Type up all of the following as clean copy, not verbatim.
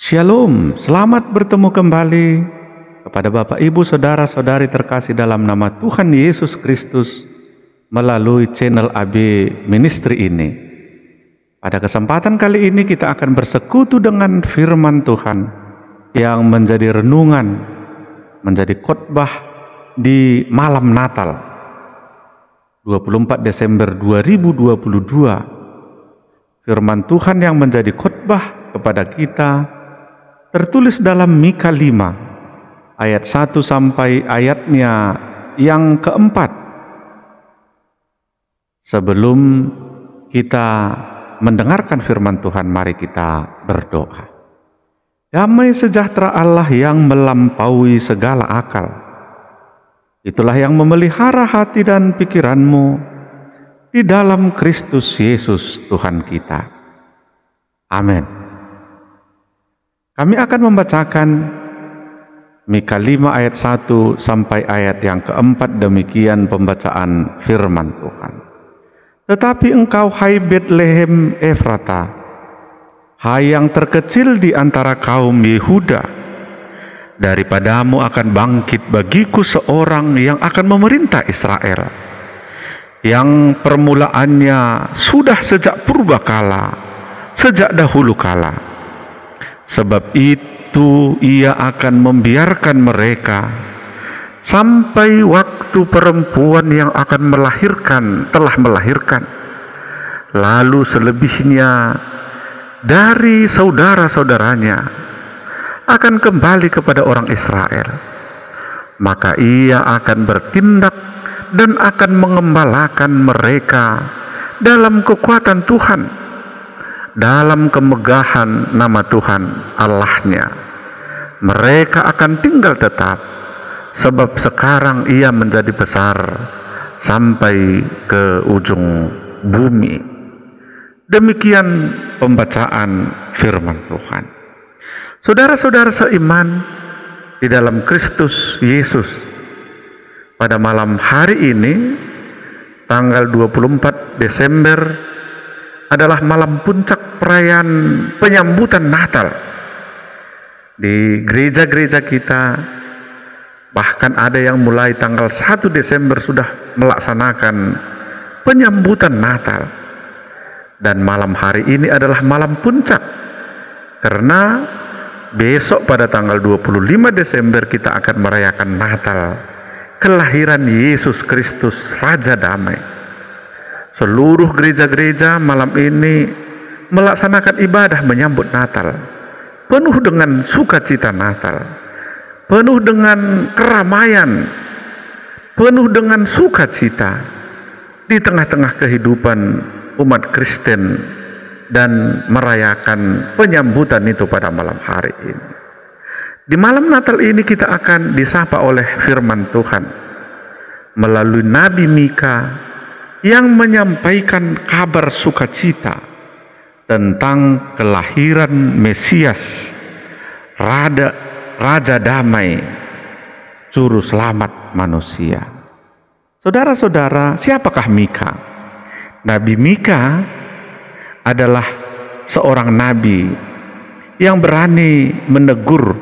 Shalom, selamat bertemu kembali kepada Bapak Ibu Saudara-saudari terkasih dalam nama Tuhan Yesus Kristus melalui channel AB Ministry ini. Pada kesempatan kali ini kita akan bersekutu dengan firman Tuhan yang menjadi renungan, menjadi khotbah di malam Natal 24 Desember 2022. Firman Tuhan yang menjadi khotbah kepada kita tertulis dalam Mika 5 ayat 1 sampai ayatnya yang keempat. Sebelum kita mendengarkan firman Tuhan, mari kita berdoa. Damai sejahtera Allah yang melampaui segala akal, itulah yang memelihara hati dan pikiranmu di dalam Kristus Yesus Tuhan kita. Amin. Kami akan membacakan Mika 5 ayat 1 sampai ayat yang keempat. Demikian pembacaan firman Tuhan. Tetapi engkau, hai Betlehem Efrata, hai yang terkecil di antara kaum Yehuda, daripadamu akan bangkit bagiku seorang yang akan memerintah Israel, yang permulaannya sudah sejak purbakala, sejak dahulu kala. Sebab itu ia akan membiarkan mereka sampai waktu perempuan yang akan melahirkan telah melahirkan. Lalu selebihnya dari saudara-saudaranya akan kembali kepada orang Israel. Maka ia akan bertindak dan akan mengembalakan mereka dalam kekuatan Tuhan, dalam kemegahan nama Tuhan Allahnya. Mereka akan tinggal tetap, sebab sekarang ia menjadi besar sampai ke ujung bumi. Demikian pembacaan firman Tuhan. Saudara-saudara seiman di dalam Kristus Yesus, pada malam hari ini tanggal 24 Desember adalah malam puncak perayaan penyambutan Natal. Di gereja-gereja kita bahkan ada yang mulai tanggal 1 Desember sudah melaksanakan penyambutan Natal. Dan malam hari ini adalah malam puncak, karena besok pada tanggal 25 Desember kita akan merayakan Natal, kelahiran Yesus Kristus Raja Damai. Seluruh gereja-gereja malam ini melaksanakan ibadah menyambut Natal, penuh dengan sukacita Natal, penuh dengan keramaian, penuh dengan sukacita di tengah-tengah kehidupan umat Kristen, dan merayakan penyambutan itu pada malam hari ini. Di malam Natal ini kita akan disapa oleh firman Tuhan melalui Nabi Mika yang menyampaikan kabar sukacita tentang kelahiran Mesias, Raja Damai, Juru Selamat manusia. Saudara-saudara, siapakah Mika? Nabi Mika adalah seorang nabi yang berani menegur,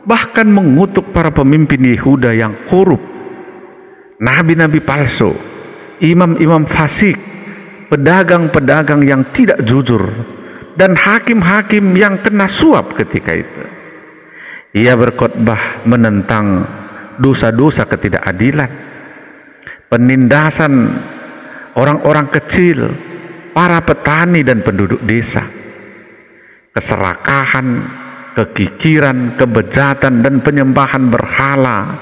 bahkan mengutuk para pemimpin Yehuda yang korup, nabi-nabi palsu, imam-imam fasik, pedagang-pedagang yang tidak jujur, dan hakim-hakim yang kena suap ketika itu. Ia berkhotbah menentang dosa-dosa ketidakadilan, penindasan orang-orang kecil, para petani dan penduduk desa, keserakahan, kekikiran, kebejatan, dan penyembahan berhala.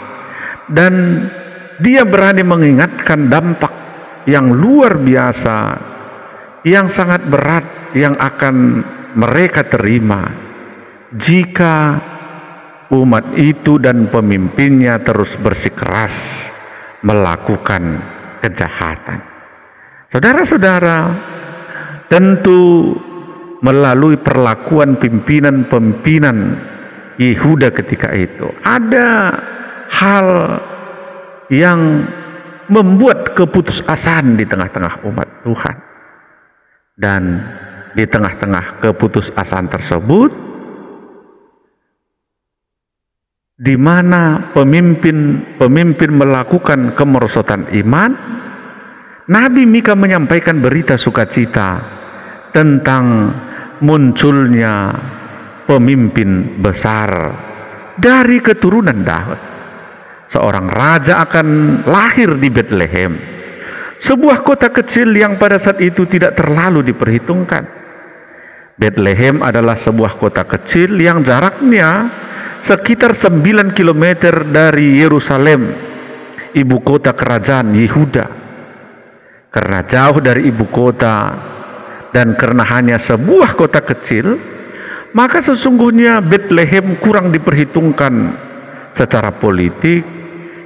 Dan dia berani mengingatkan dampak yang luar biasa, yang sangat berat yang akan mereka terima jika umat itu dan pemimpinnya terus bersikeras melakukan kejahatan. Saudara-saudara, tentu melalui perlakuan pimpinan-pimpinan Yehuda ketika itu ada hal yang membuat keputusasaan di tengah-tengah umat Tuhan. Dan di tengah-tengah keputusasaan tersebut, di mana pemimpin melakukan kemerosotan iman, Nabi Mika menyampaikan berita sukacita tentang munculnya pemimpin besar dari keturunan Daud. Seorang raja akan lahir di Bethlehem, sebuah kota kecil yang pada saat itu tidak terlalu diperhitungkan. Bethlehem adalah sebuah kota kecil yang jaraknya sekitar 9 km dari Yerusalem, ibu kota kerajaan Yehuda. Karena jauh dari ibu kota dan karena hanya sebuah kota kecil, maka sesungguhnya Bethlehem kurang diperhitungkan secara politik,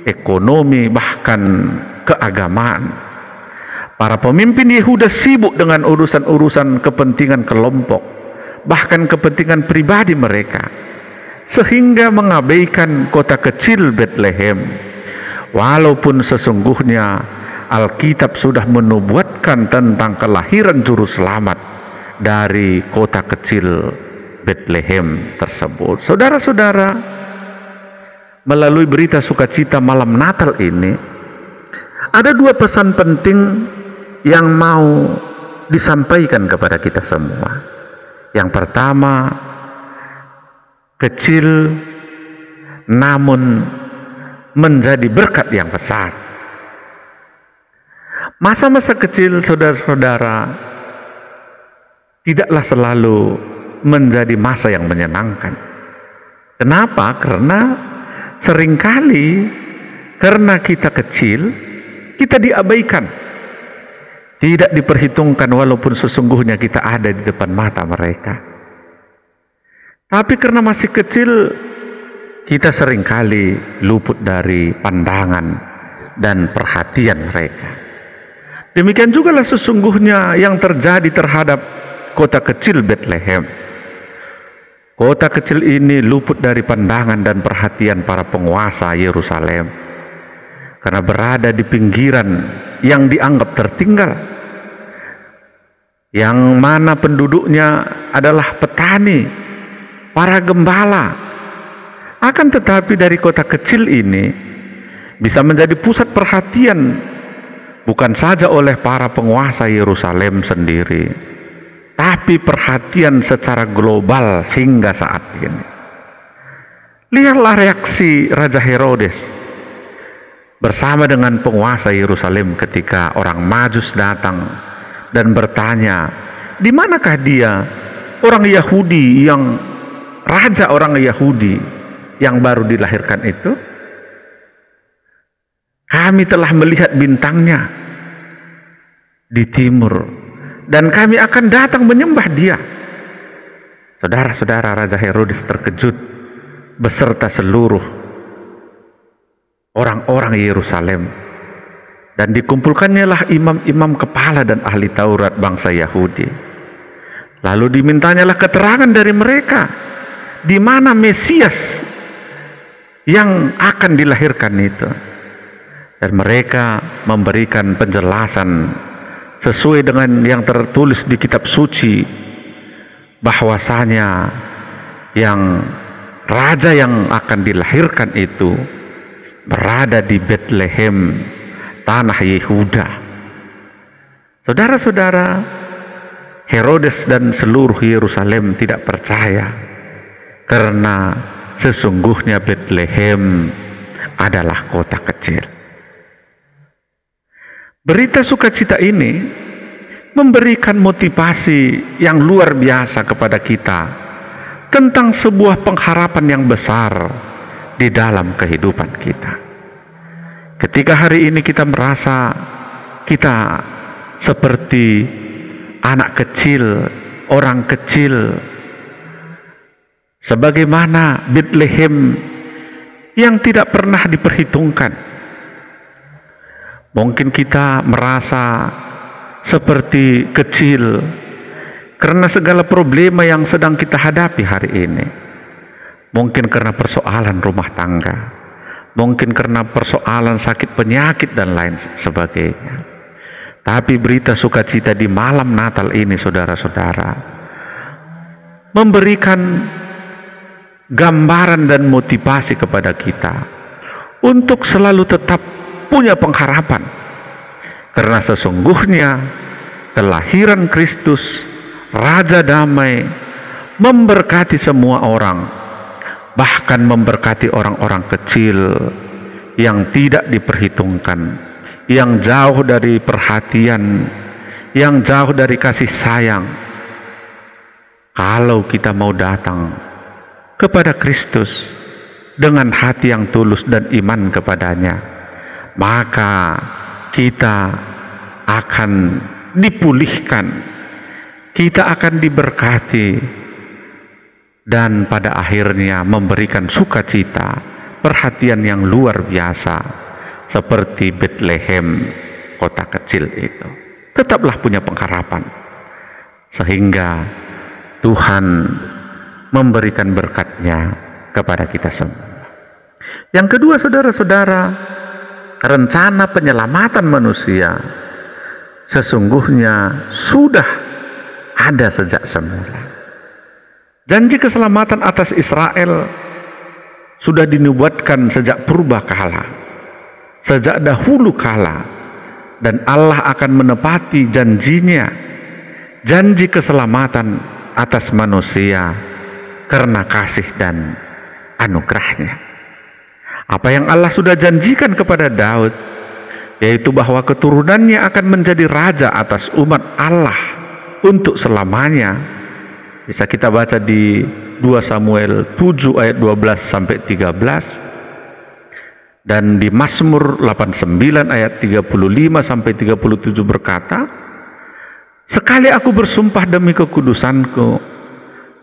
ekonomi, bahkan keagamaan. Para pemimpin Yehuda sibuk dengan urusan-urusan kepentingan kelompok, bahkan kepentingan pribadi mereka, sehingga mengabaikan kota kecil Bethlehem. Walaupun sesungguhnya Alkitab sudah menubuatkan tentang kelahiran juru selamat dari kota kecil Bethlehem tersebut. Saudara-saudara, melalui berita sukacita malam Natal ini, ada dua pesan penting yang mau disampaikan kepada kita semua. Yang pertama, kecil namun menjadi berkat yang besar. Masa-masa kecil, saudara-saudara, tidaklah selalu menjadi masa yang menyenangkan. Kenapa? Karena seringkali karena kita kecil, kita diabaikan, tidak diperhitungkan, walaupun sesungguhnya kita ada di depan mata mereka. Tapi karena masih kecil, kita seringkali luput dari pandangan dan perhatian mereka. Demikian juga lah sesungguhnya yang terjadi terhadap kota kecil Bethlehem. Kota kecil ini luput dari pandangan dan perhatian para penguasa Yerusalem, karena berada di pinggiran yang dianggap tertinggal, yang mana penduduknya adalah petani, para gembala. Akan tetapi dari kota kecil ini bisa menjadi pusat perhatian bukan saja oleh para penguasa Yerusalem sendiri, tapi perhatian secara global hingga saat ini. Lihatlah reaksi Raja Herodes bersama dengan penguasa Yerusalem ketika orang Majus datang dan bertanya, di manakah dia, orang Yahudi yang raja orang Yahudi yang baru dilahirkan itu? Kami telah melihat bintangnya di timur dan kami akan datang menyembah dia. Saudara-saudara, Raja Herodes terkejut beserta seluruh orang-orang Yerusalem, dan dikumpulkannya lah imam-imam kepala dan ahli Taurat bangsa Yahudi. Lalu dimintanyalah keterangan dari mereka di mana Mesias yang akan dilahirkan itu, dan mereka memberikan penjelasan sesuai dengan yang tertulis di kitab suci, bahwasanya yang raja yang akan dilahirkan itu berada di Bethlehem, tanah Yehuda. Saudara-saudara, Herodes dan seluruh Yerusalem tidak percaya, karena sesungguhnya Bethlehem adalah kota kecil. Berita sukacita ini memberikan motivasi yang luar biasa kepada kita tentang sebuah pengharapan yang besar di dalam kehidupan kita. Ketika hari ini kita merasa kita seperti anak kecil, orang kecil, sebagaimana Bethlehem yang tidak pernah diperhitungkan. Mungkin kita merasa seperti kecil karena segala problema yang sedang kita hadapi hari ini. Mungkin karena persoalan rumah tangga, mungkin karena persoalan sakit penyakit dan lain sebagainya. Tapi berita sukacita di malam Natal ini, saudara-saudara, memberikan gambaran dan motivasi kepada kita untuk selalu tetap punya pengharapan, karena sesungguhnya kelahiran Kristus, Raja Damai, memberkati semua orang, bahkan memberkati orang-orang kecil yang tidak diperhitungkan, yang jauh dari perhatian, yang jauh dari kasih sayang. Kalau kita mau datang kepada Kristus dengan hati yang tulus dan iman kepadanya, maka kita akan dipulihkan, kita akan diberkati, dan pada akhirnya memberikan sukacita, perhatian yang luar biasa, seperti Bethlehem, kota kecil itu. Tetaplah punya pengharapan, sehingga Tuhan memberikan berkat-Nya kepada kita semua. Yang kedua, saudara-saudara, rencana penyelamatan manusia sesungguhnya sudah ada sejak semula. Janji keselamatan atas Israel sudah dinubuatkan sejak purba kala, sejak dahulu kala, dan Allah akan menepati janjinya, janji keselamatan atas manusia karena kasih dan anugerahnya. Apa yang Allah sudah janjikan kepada Daud, yaitu bahwa keturunannya akan menjadi raja atas umat Allah untuk selamanya, bisa kita baca di 2 Samuel 7 ayat 12 sampai 13, dan di Mazmur 89 ayat 35 sampai 37 berkata, "Sekali aku bersumpah demi kekudusanku,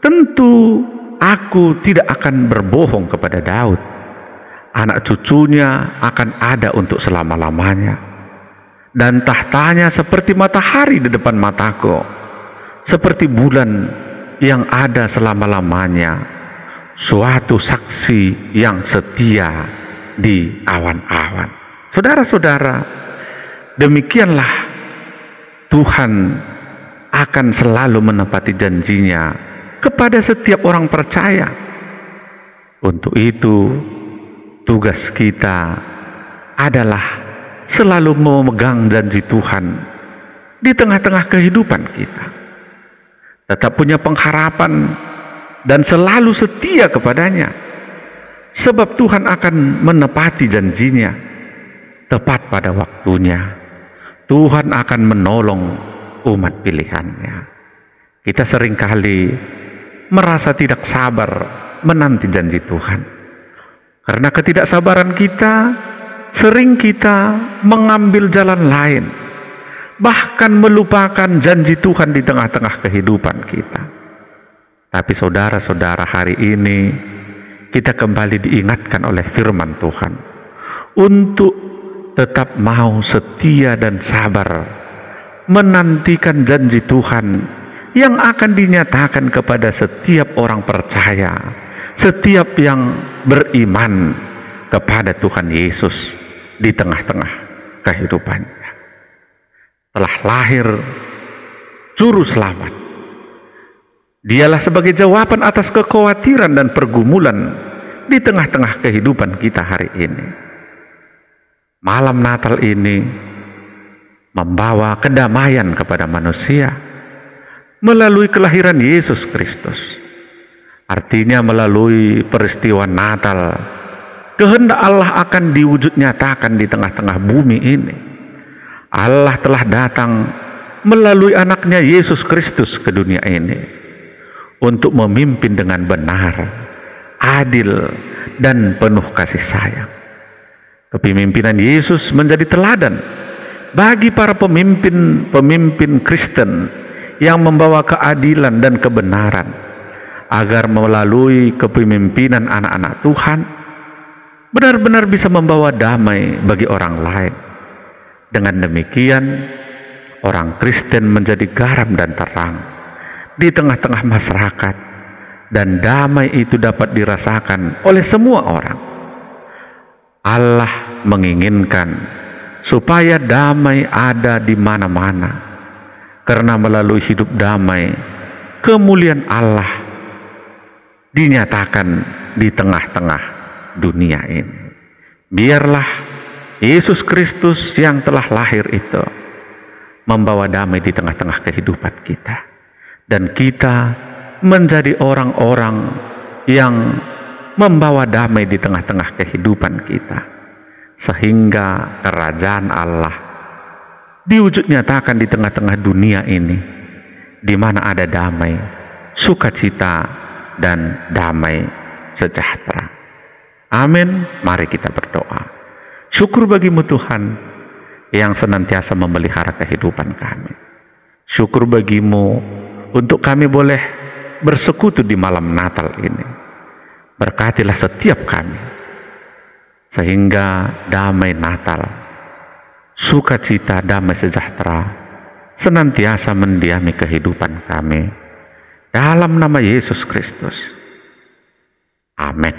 tentu aku tidak akan berbohong kepada Daud. Anak cucunya akan ada untuk selama-lamanya, dan tahtanya seperti matahari di depan mataku, seperti bulan yang ada selama-lamanya, suatu saksi yang setia di awan-awan." Saudara-saudara, demikianlah Tuhan akan selalu menepati janjinya kepada setiap orang percaya. Untuk itu, tugas kita adalah selalu memegang janji Tuhan di tengah-tengah kehidupan kita. Tetap punya pengharapan dan selalu setia kepadanya, sebab Tuhan akan menepati janjinya tepat pada waktunya. Tuhan akan menolong umat pilihannya. Kita seringkali merasa tidak sabar menanti janji Tuhan. Karena ketidaksabaran kita, sering kita mengambil jalan lain, bahkan melupakan janji Tuhan di tengah-tengah kehidupan kita. Tapi saudara-saudara, hari ini kita kembali diingatkan oleh firman Tuhan untuk tetap mau setia dan sabar menantikan janji Tuhan yang akan dinyatakan kepada setiap orang percaya, setiap yang beriman kepada Tuhan Yesus di tengah-tengah kehidupannya. Telah lahir Juru Selamat. Dialah sebagai jawaban atas kekhawatiran dan pergumulan di tengah-tengah kehidupan kita hari ini. Malam Natal ini membawa kedamaian kepada manusia melalui kelahiran Yesus Kristus. Artinya melalui peristiwa Natal, kehendak Allah akan diwujud nyatakan di tengah-tengah bumi ini. Allah telah datang melalui anaknya Yesus Kristus ke dunia ini untuk memimpin dengan benar, adil, dan penuh kasih sayang. Kepemimpinan Yesus menjadi teladan bagi para pemimpin Kristen yang membawa keadilan dan kebenaran, agar melalui kepemimpinan anak-anak Tuhan benar-benar bisa membawa damai bagi orang lain. Dengan demikian, orang Kristen menjadi garam dan terang di tengah-tengah masyarakat, dan damai itu dapat dirasakan oleh semua orang. Allah menginginkan supaya damai ada di mana-mana, karena melalui hidup damai, kemuliaan Allah dinyatakan di tengah-tengah dunia ini. Biarlah Yesus Kristus yang telah lahir itu membawa damai di tengah-tengah kehidupan kita, dan kita menjadi orang-orang yang membawa damai di tengah-tengah kehidupan kita, sehingga kerajaan Allah diwujud nyatakan di tengah-tengah dunia ini, di mana ada damai, sukacita, dan damai sejahtera. Amin. Mari kita berdoa. Syukur bagimu Tuhan yang senantiasa memelihara kehidupan kami. Syukur bagimu untuk kami boleh bersekutu di malam Natal ini. Berkatilah setiap kami, sehingga damai Natal, sukacita, damai sejahtera senantiasa mendiami kehidupan kami. Dalam nama Yesus Kristus. Amin.